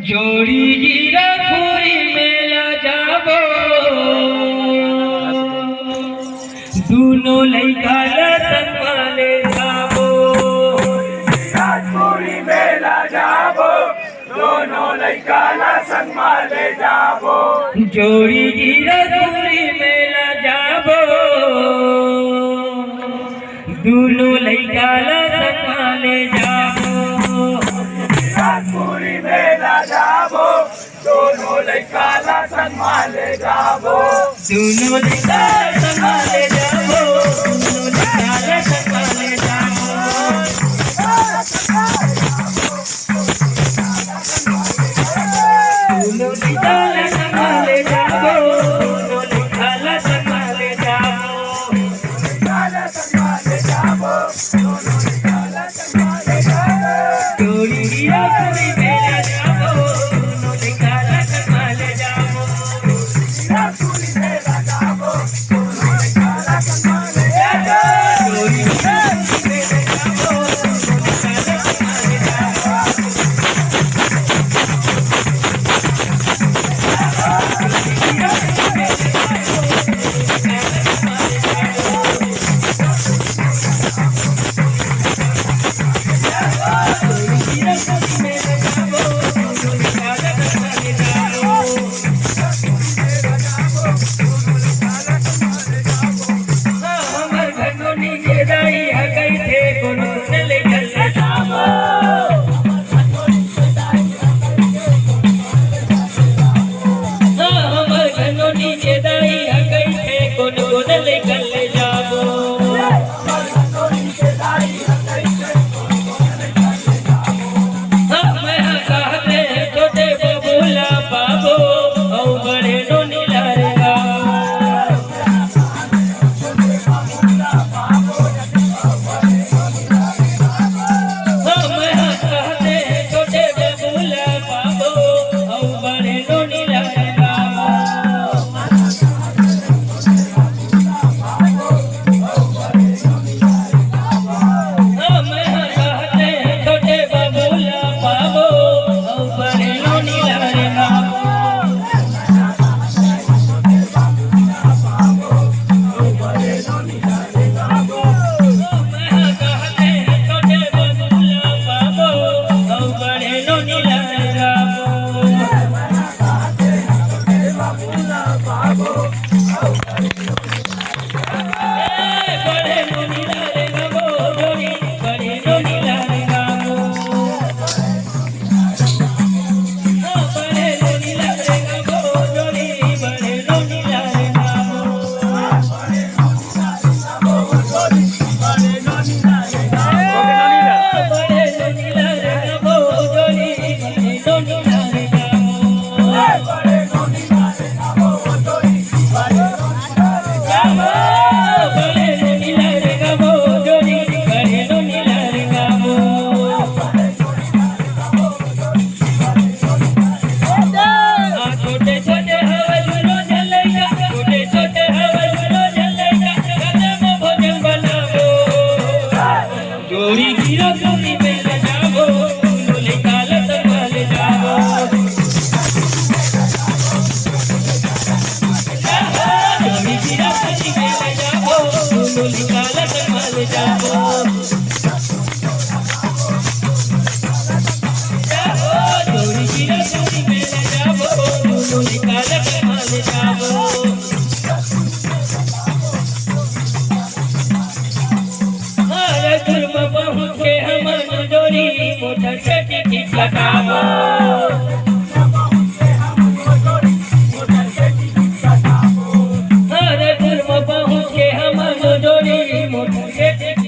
जोड़ी गिरा पूरी मेला जाबो दोनों लइका संभाले जाबो पूरी मेला जाबो दोनों लइका संभाले जाबो जोड़ी गिरा पूरी मेला जाबो दोनों लइका संभाले जाबो पूरी मेला जाबो दोनों लइका संभाले जाबो दोनों लइका संभाले जाबो दोनों लइका संभाले जाबो दोनों लइका संभाले जाबो दोनों लइका संभाले जाबो जोड़ी गिरा पूरी मेला जाबो दोनों लइका संभाले जाबो जोड़ी गिरा पूरी मेला जाबो दोनों लइका संभाले जाबो जोड़ी गिरा पूरी मेला जाबो दोनों लइका संभाले जाबो जोड़ी गिरा पूरी मेला जाबो दोनों लइका संभाले जाबो जोड़ी गिरा पूरी मेला जाबो दोनों लइका संभाले जाबो पहुँचे हम जोड़ी मोटर से टिकट लगावो